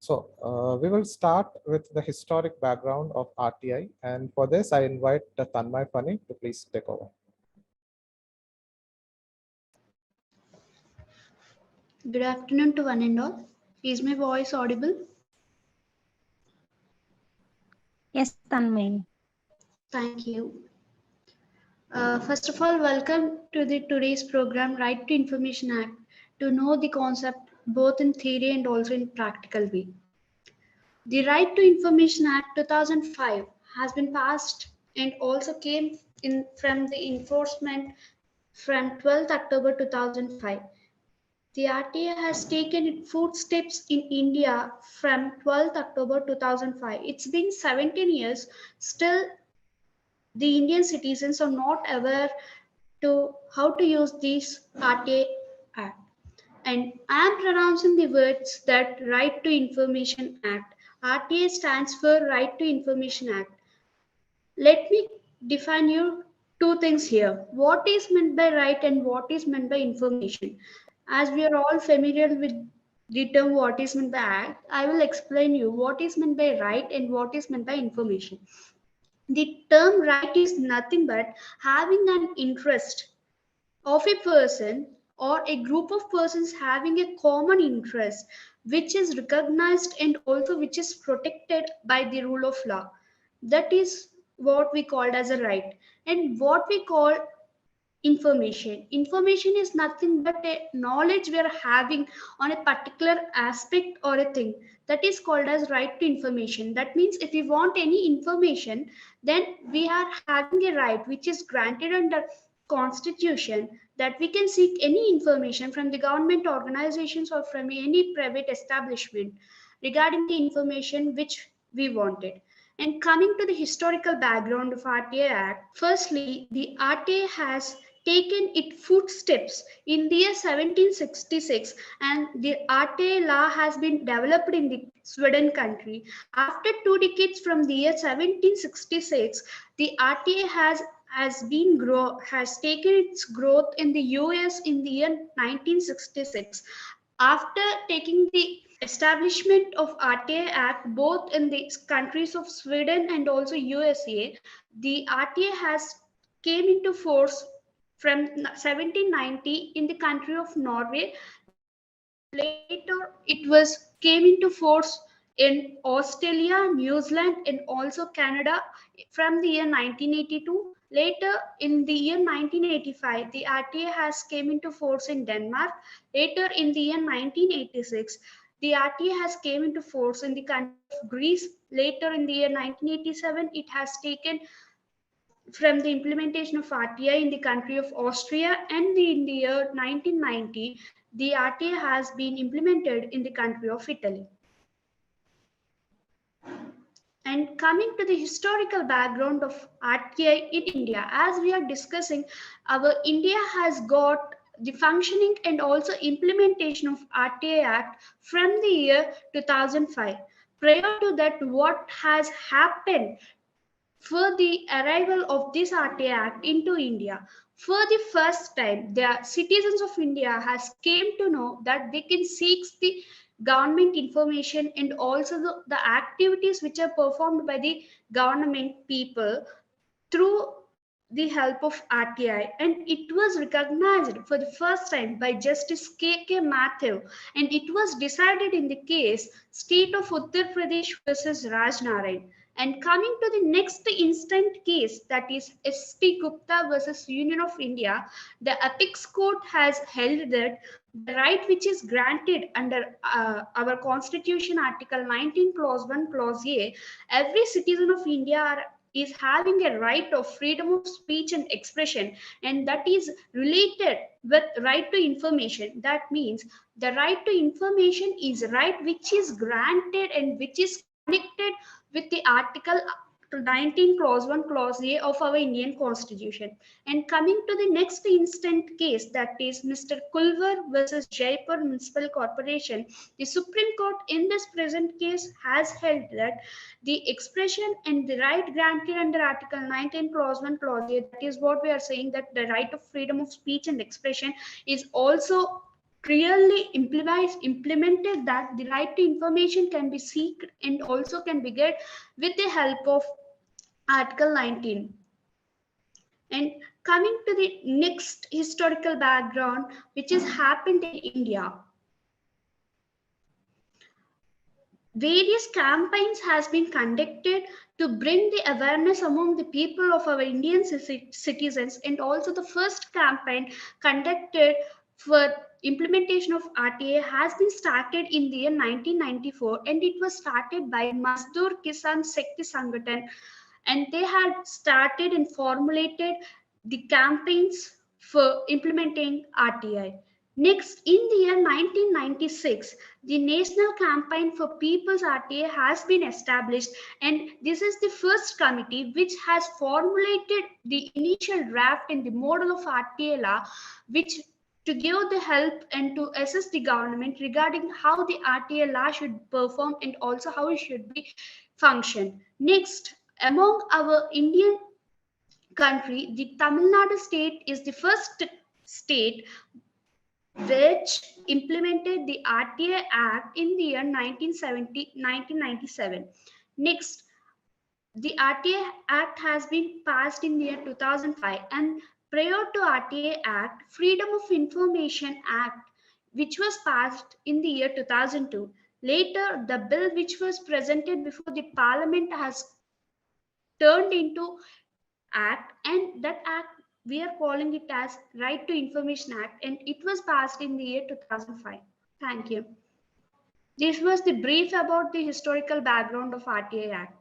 We will start with the historic background of RTI, and for this, I invite Tanmaya Phani to please take over. Good afternoon to one and all. Is my voice audible? Yes, Tanmaya. Thank you. First of all, welcome to the today's program, Right to Information Act, to know the concept both in theory and also in practical way. The Right to Information Act 2005 has been passed and also came in from the enforcement from 12th October 2005. The RTA has taken its footsteps in India from 12th October 2005. It's been 17 years. Still, the Indian citizens are not aware to how to use this RTA Act. And I am pronouncing the words that Right to Information Act. RTA stands for Right to Information Act. Let me define you two things here. What is meant by right and what is meant by information? As we are all familiar with the term what is meant by act, I will explain you what is meant by right and what is meant by information. The term right is nothing but having an interest of a person or a group of persons having a common interest which is recognized and also which is protected by the rule of law. That is what we called as a right. And what we call information is nothing but a knowledge we are having on a particular aspect or a thing, that is called as right to information. That means if we want any information, then we are having a right which is granted under constitution, that we can seek any information from the government organizations or from any private establishment regarding the information which we wanted. And coming to the historical background of RTA Act, firstly, the RTA has taken its footsteps in the year 1766, and the RTA law has been developed in the Sweden country. After 2 decades from the year 1766, the RTA has taken its growth in the US in the year 1966. After taking the establishment of RTA Act both in the countries of Sweden and also USA, the RTA has came into force from 1790 in the country of Norway. Later, it was came into force in Australia, New Zealand, and also Canada from the year 1982. Later, in the year 1985, the RTA has came into force in Denmark. Later, in the year 1986, the RTA has came into force in the country of Greece. Later, in the year 1987, it has taken from the implementation of RTI in the country of Austria, and in the year 1990, the RTA has been implemented in the country of Italy. And coming to the historical background of RTI in India, as we are discussing, our India has got the functioning and also implementation of RTA Act from the year 2005. Prior to that, what has happened for the arrival of this RTA Act into India? For the first time, the citizens of India has came to know that they can seek the government information and also the activities which are performed by the government people through the help of RTI, and it was recognized for the first time by Justice K.K. Mathew, and it was decided in the case State of Uttar Pradesh versus Raj Narayan. And coming to the next instant case, that is S.P. Gupta versus Union of India, the apex court has held that the right which is granted under our constitution, article 19 clause 1 clause A, every citizen of India is having a right of freedom of speech and expression, and that is related with right to information. That means the right to information is right which is granted and which is connected with the article 19 clause 1 clause A of our Indian constitution. And coming to the next instant case, that is Mr. Kulvar versus Jaipur Municipal Corporation, the Supreme Court in this present case has held that the expression and the right granted under article 19 clause 1 clause A, that is what we are saying, that the right of freedom of speech and expression is also clearly implemented that the right to information can be sought and also can be get with the help of Article 19. And coming to the next historical background, which has happened in India, various campaigns has been conducted to bring the awareness among the people of our Indian citizens, and also the first campaign conducted for implementation of RTA has been started in the year 1994, and it was started by Mazdoor Kisan Shakti Sangathan, and they had started and formulated the campaigns for implementing RTI. Next, in the year 1996, the National Campaign for People's RTA has been established, and this is the first committee which has formulated the initial draft and the model of RTA law, which to give the help and to assist the government regarding how the RTA law should perform and also how it should be function. Next, among our Indian country, the Tamil Nadu state is the first state which implemented the RTA Act in the year 1997. Next, the RTA Act has been passed in the year 2005, and prior to RTA Act, Freedom of Information Act, which was passed in the year 2002. Later, the bill which was presented before the Parliament has turned into Act, and that Act we are calling it as Right to Information Act, and it was passed in the year 2005. Thank you. This was the brief about the historical background of RTA Act.